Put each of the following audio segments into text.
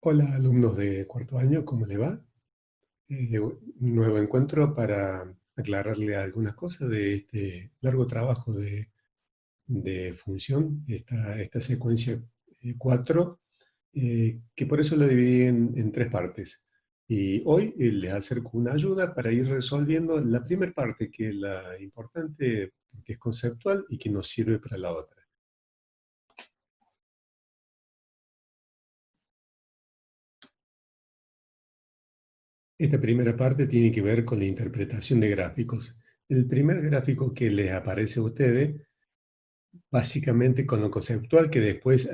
Hola, alumnos de cuarto año, ¿cómo le va? Un nuevo encuentro para aclararle algunas cosas de este largo trabajo de función, esta secuencia 4, que por eso la dividí en tres partes. Y hoy les acerco una ayuda para ir resolviendo la primera parte, que es la importante, porque es conceptual y que nos sirve para la otra. Esta primera parte tiene que ver con la interpretación de gráficos. El primer gráfico que les aparece a ustedes, básicamente con lo conceptual que después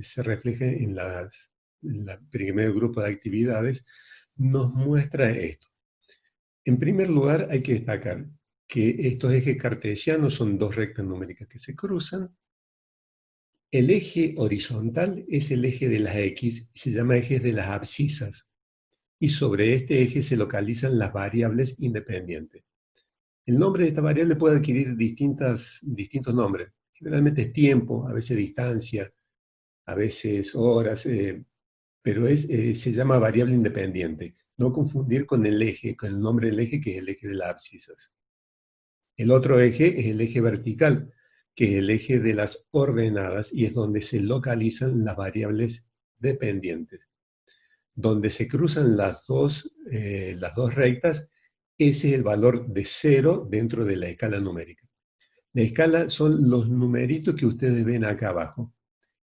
se refleja en el primer grupo de actividades, nos muestra esto. En primer lugar, hay que destacar que estos ejes cartesianos son dos rectas numéricas que se cruzan. El eje horizontal es el eje de las X, y se llama eje de las abscisas, y sobre este eje se localizan las variables independientes. El nombre de esta variable puede adquirir distintos nombres. Generalmente es tiempo, a veces distancia, a veces horas, pero se llama variable independiente. No confundir con el eje, con el nombre del eje, que es el eje de las abscisas. El otro eje es el eje vertical, que es el eje de las ordenadas y es donde se localizan las variables dependientes. Donde se cruzan las dos rectas, ese es el valor de 0 dentro de la escala numérica. La escala son los numeritos que ustedes ven acá abajo.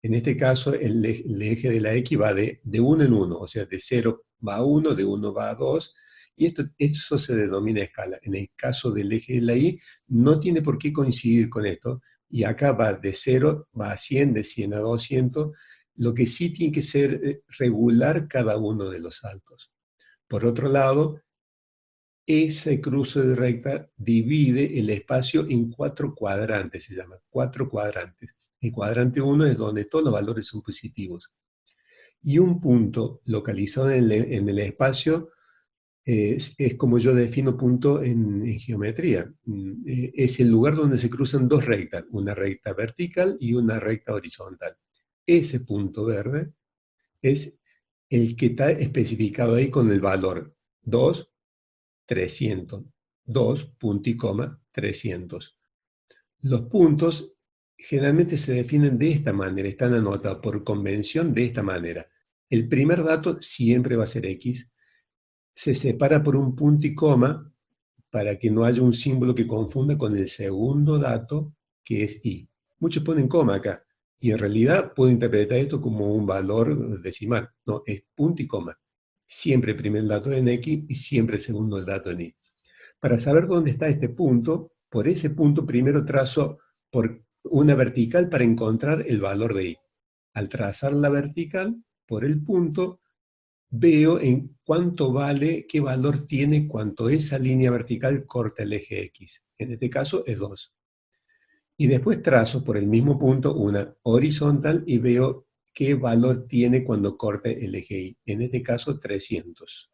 En este caso, el eje de la X va de 1 en 1, o sea, de 0 va a 1, de 1 va a 2, y eso se denomina escala. En el caso del eje de la Y, no tiene por qué coincidir con esto, y acá va de 0, va a 100, de 100 a 200, lo que sí tiene que ser regular cada uno de los saltos. Por otro lado, ese cruce de recta divide el espacio en 4 cuadrantes, se llama, 4 cuadrantes. El cuadrante 1 es donde todos los valores son positivos. Y un punto localizado en el espacio es como yo defino punto en geometría. Es el lugar donde se cruzan dos rectas, una recta vertical y una recta horizontal. Ese punto verde es el que está especificado ahí con el valor 2, 300. 2, punto y coma, 300. Los puntos generalmente se definen de esta manera, están anotados por convención de esta manera. El primer dato siempre va a ser X, se separa por un punto y coma para que no haya un símbolo que confunda con el segundo dato, que es Y. Muchos ponen coma acá, y en realidad puedo interpretar esto como un valor decimal. No, es punto y coma. Siempre el primer dato en X y siempre el segundo dato en Y. Para saber dónde está este punto, por ese punto primero trazo por una vertical para encontrar el valor de Y. Al trazar la vertical por el punto, veo en cuánto vale, qué valor tiene cuanto esa línea vertical corta el eje X. En este caso es 2. Y después trazo por el mismo punto una horizontal y veo qué valor tiene cuando corte el eje Y. En este caso 300.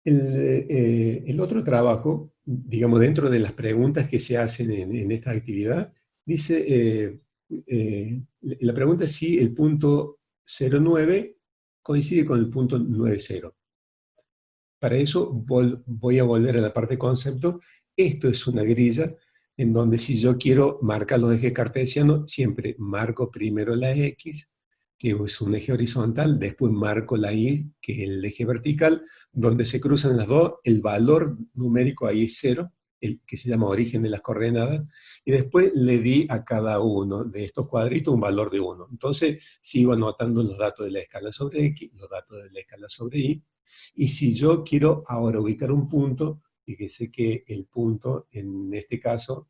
El otro trabajo, digamos, dentro de las preguntas que se hacen en esta actividad, dice, la pregunta es si el punto 09 coincide con el punto 90. Para eso voy a volver a la parte de concepto. Esto es una grilla en donde si yo quiero marcar los ejes cartesianos, siempre marco primero la X, que es un eje horizontal, después marco la Y, que es el eje vertical, donde se cruzan las dos, el valor numérico ahí es 0, el que se llama origen de las coordenadas, y después le di a cada uno de estos cuadritos un valor de 1. Entonces sigo anotando los datos de la escala sobre X, los datos de la escala sobre Y, y si yo quiero ahora ubicar un punto, fíjese que el punto, en este caso,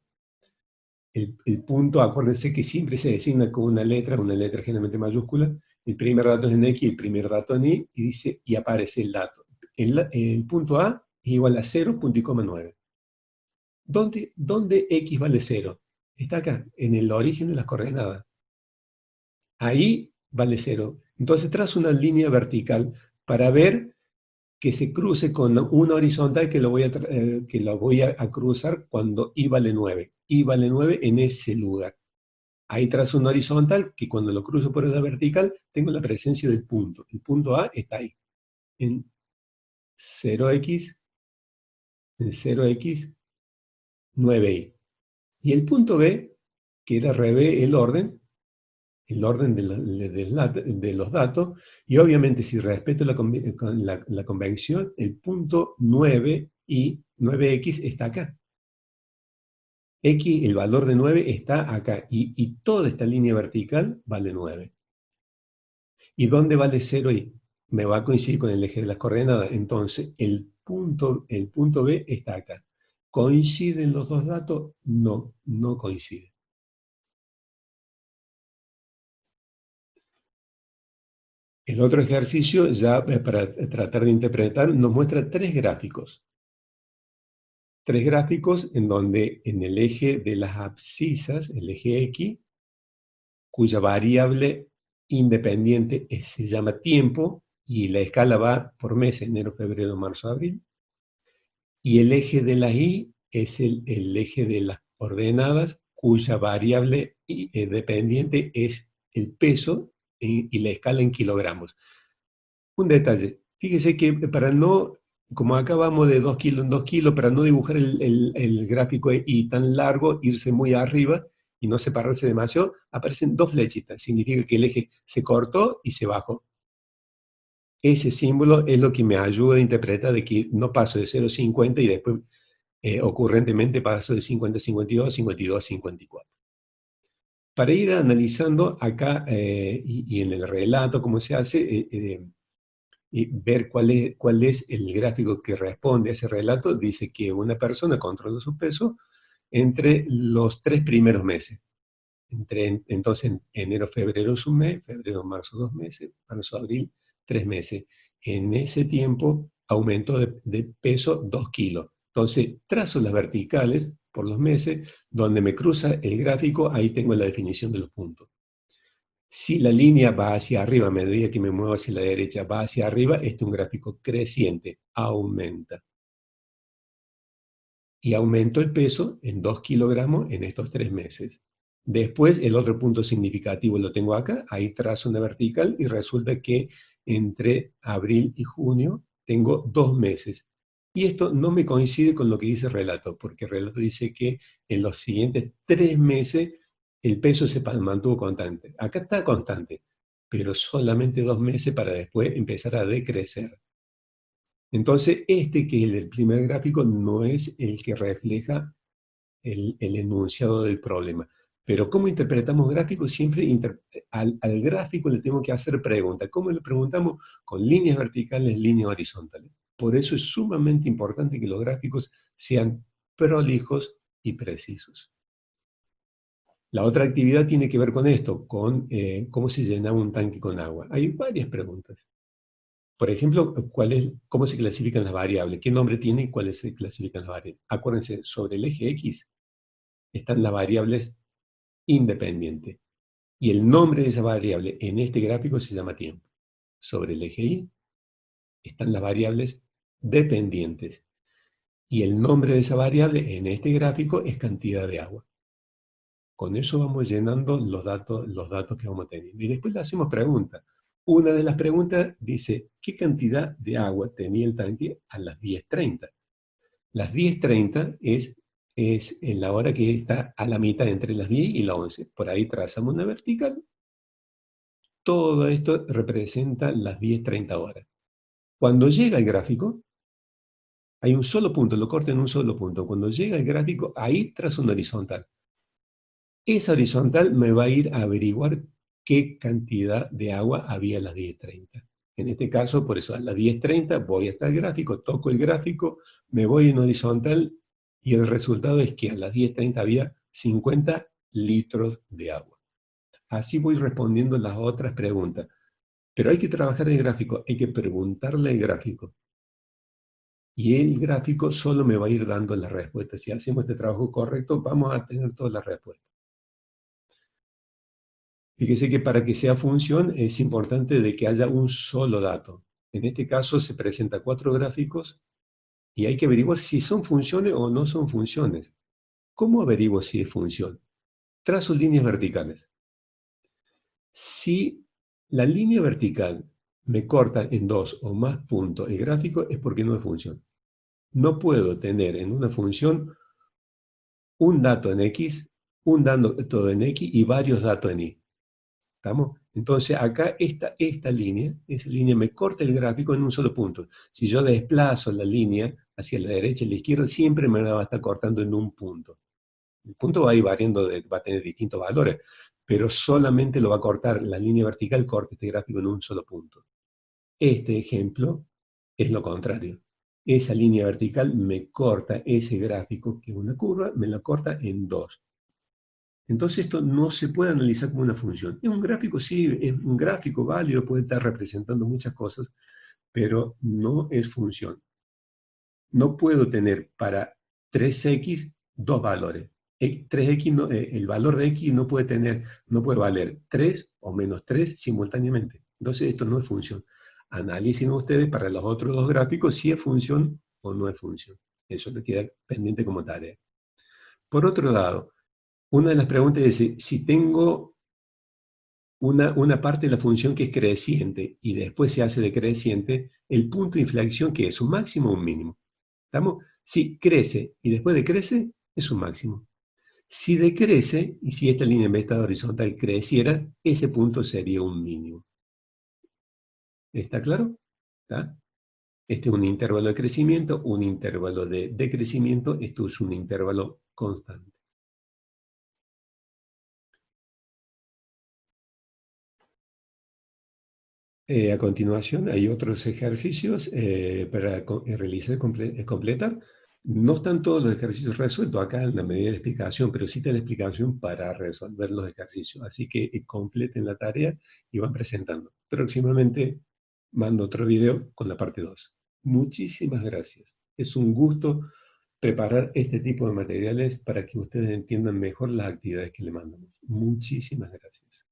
el punto, acuérdense que siempre se designa con una letra generalmente mayúscula, el primer dato es en X, el primer dato en Y, y dice, y aparece el dato. El punto A es igual a 0, punto y coma 9. ¿Dónde X vale 0? Está acá, en el origen de las coordenadas. Ahí vale 0. Entonces trazo una línea vertical para ver que se cruce con una horizontal que lo voy a cruzar cuando I vale 9. I vale 9 en ese lugar. Ahí trazo una horizontal que cuando lo cruzo por la vertical tengo la presencia del punto. El punto A está ahí, en 0x, en 0x, 9y. Y el punto B, que era revés el orden de los datos, y obviamente si respeto la convención, el punto 9 y 9x está acá. X, el valor de 9 está acá, y toda esta línea vertical vale 9. ¿Y dónde vale 0 y? Me va a coincidir con el eje de las coordenadas. Entonces, el punto B está acá. ¿Coinciden los dos datos? No, no coinciden. El otro ejercicio, ya para tratar de interpretar, nos muestra tres gráficos. Tres gráficos en donde en el eje de las abscisas, el eje X, cuya variable independiente se llama tiempo, y la escala va por mes, enero, febrero, marzo, abril. Y el eje de la Y es el eje de las coordenadas, cuya variable dependiente es el peso y la escala en kilogramos. Un detalle, fíjese que para no, como acá vamos de 2 kilos en 2 kilos, para no dibujar el gráfico y tan largo, irse muy arriba y no separarse demasiado, aparecen dos flechitas. Significa que el eje se cortó y se bajó. Ese símbolo es lo que me ayuda a interpretar de que no paso de 0,50 y después ocurrentemente paso de 50 a 52, 52 a 54. Para ir analizando acá y en el relato cómo se hace, y ver cuál es el gráfico que responde a ese relato, dice que una persona controla su peso entre los 3 primeros meses. Entonces, enero, febrero es un mes, febrero, marzo 2 meses, marzo, abril 3 meses. En ese tiempo aumentó de peso 2 kilos. Entonces, trazo las verticales por los meses, donde me cruza el gráfico, ahí tengo la definición de los puntos. Si la línea va hacia arriba, a medida que me muevo hacia la derecha, va hacia arriba, este es un gráfico creciente, aumenta. Y aumento el peso en 2 kilogramos en estos 3 meses. Después, el otro punto significativo lo tengo acá, ahí trazo una vertical y resulta que entre abril y junio tengo 2 meses. Y esto no me coincide con lo que dice el relato, porque el relato dice que en los siguientes 3 meses el peso se mantuvo constante. Acá está constante, pero solamente 2 meses para después empezar a decrecer. Entonces, este que es el primer gráfico no es el que refleja el enunciado del problema. Pero ¿cómo interpretamos gráficos? Siempre al gráfico le tengo que hacer preguntas. ¿Cómo le preguntamos? Con líneas verticales, líneas horizontales. Por eso es sumamente importante que los gráficos sean prolijos y precisos. La otra actividad tiene que ver con esto, con cómo se llenaba un tanque con agua. Hay varias preguntas. Por ejemplo, ¿cómo se clasifican las variables? ¿Qué nombre tiene y cuáles se clasifican las variables? Acuérdense, sobre el eje X están las variables independientes. Y el nombre de esa variable en este gráfico se llama tiempo. Sobre el eje Y están las variables dependientes. Y el nombre de esa variable en este gráfico es cantidad de agua. Con eso vamos llenando los datos que vamos teniendo. Y después le hacemos preguntas. Una de las preguntas dice, ¿qué cantidad de agua tenía el tanque a las 10:30? Las 10:30 es en la hora que está a la mitad entre las 10 y las 11. Por ahí trazamos una vertical. Todo esto representa las 10:30 horas. Cuando llega el gráfico, hay un solo punto, lo corto en un solo punto. Cuando llega el gráfico, ahí trazo una horizontal. Esa horizontal me va a ir a averiguar qué cantidad de agua había a las 10:30. En este caso, por eso a las 10:30 voy hasta el gráfico, toco el gráfico, me voy en horizontal y el resultado es que a las 10:30 había 50 litros de agua. Así voy respondiendo las otras preguntas. Pero hay que trabajar el gráfico, hay que preguntarle al gráfico. Y el gráfico solo me va a ir dando las respuestas. Si hacemos este trabajo correcto, vamos a tener todas las respuestas. Fíjese que para que sea función es importante de que haya un solo dato. En este caso se presentan 4 gráficos y hay que averiguar si son funciones o no son funciones. ¿Cómo averiguo si es función? trazo líneas verticales. Si la línea vertical me corta en 2 o más puntos el gráfico, es porque no es función. No puedo tener en una función un dato en X, un dato en X y varios datos en Y. ¿Estamos? Entonces acá esa línea me corta el gráfico en un solo punto. Si yo desplazo la línea hacia la derecha y la izquierda, siempre me la va a estar cortando en un punto. El punto va a ir variando, va a tener distintos valores, pero solamente lo va a cortar, la línea vertical corta este gráfico en un solo punto. Este ejemplo es lo contrario. Esa línea vertical me corta ese gráfico, que es una curva, me la corta en dos. Entonces esto no se puede analizar como una función. Es un gráfico, sí, es un gráfico válido, puede estar representando muchas cosas, pero no es función. No puedo tener para 3x dos valores. 3x el valor de x no puede valer 3 o menos 3 simultáneamente. Entonces esto no es función. Analicen ustedes para los otros dos gráficos si es función o no es función. Eso te queda pendiente como tarea. Por otro lado, una de las preguntas es si tengo una parte de la función que es creciente y después se hace decreciente, el punto de inflexión que es un máximo o un mínimo. ¿Estamos? Si crece y después decrece, es un máximo. Si decrece, y si esta línea en vez de estar horizontal creciera, ese punto sería un mínimo. ¿Está claro? ¿Está? Este es un intervalo de crecimiento, un intervalo de decrecimiento, esto es un intervalo constante. A continuación hay otros ejercicios para realizar y completar. No están todos los ejercicios resueltos acá en la medida de explicación, pero sí está la explicación para resolver los ejercicios. Así que completen la tarea y van presentando. Próximamente mando otro video con la parte 2. Muchísimas gracias. Es un gusto preparar este tipo de materiales para que ustedes entiendan mejor las actividades que le mandamos. Muchísimas gracias.